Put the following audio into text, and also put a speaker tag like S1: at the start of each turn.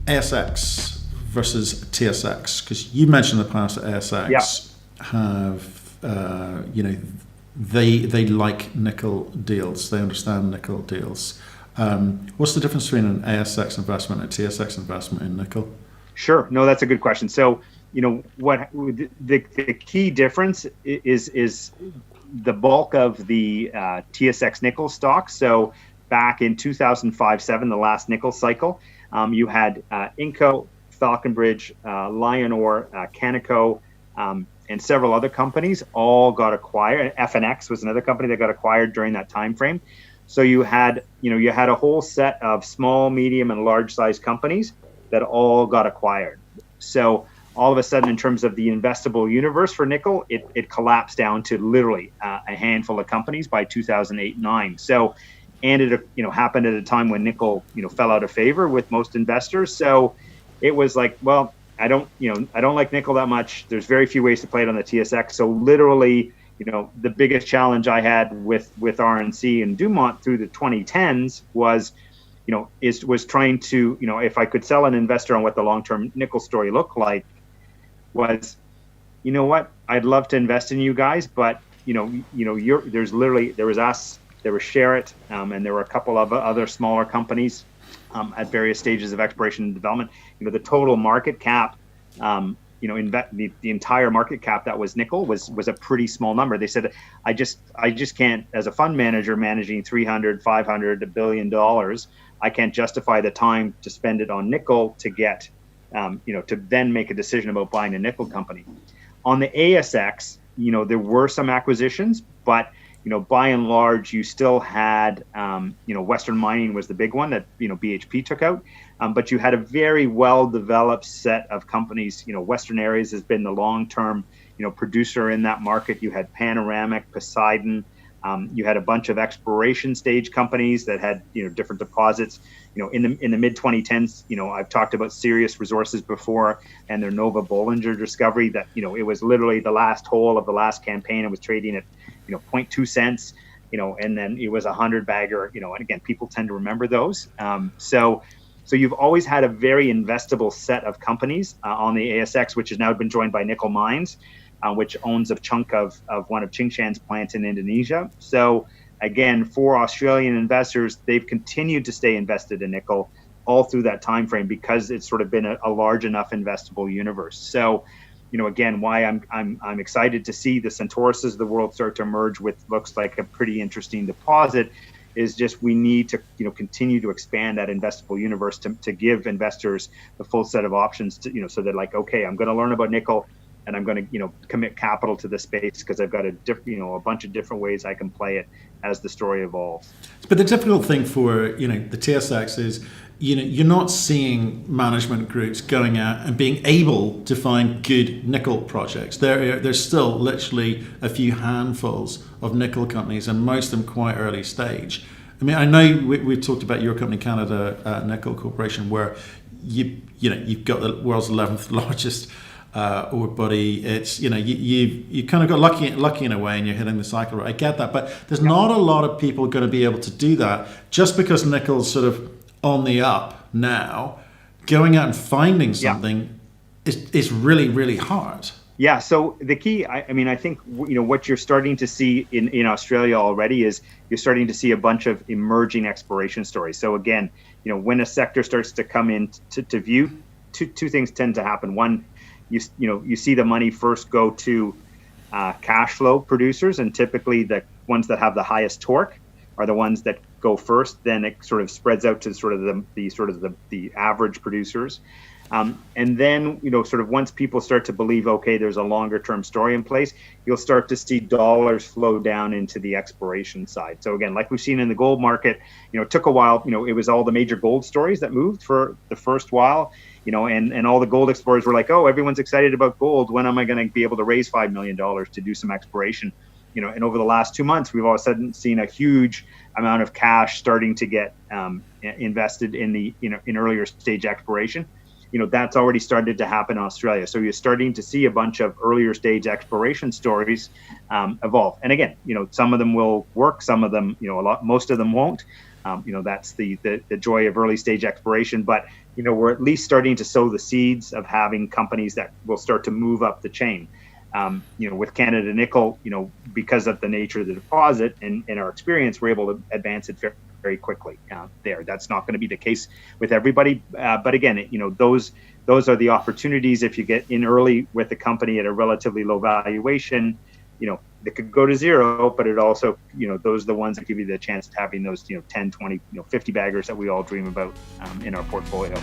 S1: ASX versus TSX, because you mentioned in the past that ASX have, they like nickel deals. They understand nickel deals. What's the difference between an ASX investment and a TSX investment in nickel?
S2: Sure. No, that's a good question. So, what the key difference is the bulk of the TSX nickel stocks. So back in 2005-07, the last nickel cycle, you had Inco, Falconbridge, Lionor, Cameco, and several other companies all got acquired. FNX was another company that got acquired during that time frame. So you had a whole set of small, medium, and large size companies that all got acquired. So all of a sudden, in terms of the investable universe for nickel, it collapsed down to literally a handful of companies by 2008-09. So, and it happened at a time when nickel fell out of favor with most investors. So it was like, well, I don't like nickel that much. There's very few ways to play it on the TSX. So literally, the biggest challenge I had with RNC and Dumont through the 2010s was trying to, if I could sell an investor on what the long-term nickel story looked like, was, what, I'd love to invest in you guys, but there was us, there was Sherritt, and there were a couple of other smaller companies at various stages of exploration and development. The total market cap, the entire market cap that was nickel was a pretty small number. They said, I just can't, as a fund manager managing $300, $500, $1 billion, I can't justify the time to spend it on nickel to get, to then make a decision about buying a nickel company. On the ASX, there were some acquisitions, but by and large, you still had, Western Mining was the big one that, BHP took out. But you had a very well-developed set of companies. Western Areas has been the long-term, producer in that market. You had Panoramic, Poseidon. You had a bunch of exploration stage companies that had, different deposits. In the mid 2010s, I've talked about Sirius Resources before and their Nova Bollinger discovery that, it was literally the last hole of the last campaign. It was trading at, 0.2 cents, and then it was 100 bagger, and again, people tend to remember those. So you've always had a very investable set of companies on the ASX, which has now been joined by Nickel Mines, which owns a chunk of one of Tsingshan's plants in Indonesia. So again, for Australian investors, they've continued to stay invested in nickel all through that time frame because it's sort of been a large enough investable universe. So, again, why I'm excited to see the Centauruses of the world start to emerge with looks like a pretty interesting deposit is just we need to continue to expand that investable universe to give investors the full set of options to so they're like, okay, I'm going to learn about nickel and I'm going to commit capital to the space because I've got a bunch of different ways I can play it as the story evolves.
S1: But the difficult thing for the TSX is you're not seeing management groups going out and being able to find good nickel projects. There's still literally a few handfuls of nickel companies, and most of them quite early stage. I mean, I know we've talked about your company, Canada Nickel Corporation, where you've got the world's 11th largest ore body. It's you kind of got lucky in a way, and you're hitting the cycle. Right? I get that, but there's not a lot of people going to be able to do that just because nickel's sort of on the up now. Going out and finding something is really, really hard.
S2: Yeah. So the key, I think, what you're starting to see in Australia already is you're starting to see a bunch of emerging exploration stories. So again, when a sector starts to come in to view, two things tend to happen. One, you see the money first go to cash flow producers, and typically the ones that have the highest torque are the ones that go first. Then it sort of spreads out to sort of the average producers. And then, sort of once people start to believe, okay, there's a longer term story in place, you'll start to see dollars flow down into the exploration side. So again, like we've seen in the gold market, it took a while, it was all the major gold stories that moved for the first while, and all the gold explorers were like, oh, everyone's excited about gold. When am I going to be able to raise $5 million to do some exploration? And over the last 2 months, we've all of a sudden seen a huge amount of cash starting to get invested in the, in earlier stage exploration. That's already started to happen in Australia. So you're starting to see a bunch of earlier stage exploration stories evolve. And again, some of them will work, some of them, most of them won't. That's the joy of early stage exploration. But we're at least starting to sow the seeds of having companies that will start to move up the chain. With Canada Nickel, because of the nature of the deposit and our experience, we're able to advance it very, very quickly there. That's not going to be the case with everybody. But again, those are the opportunities. If you get in early with the company at a relatively low valuation, it could go to zero, but it also, those are the ones that give you the chance of having those, 10, 20, 50 baggers that we all dream about in our portfolio.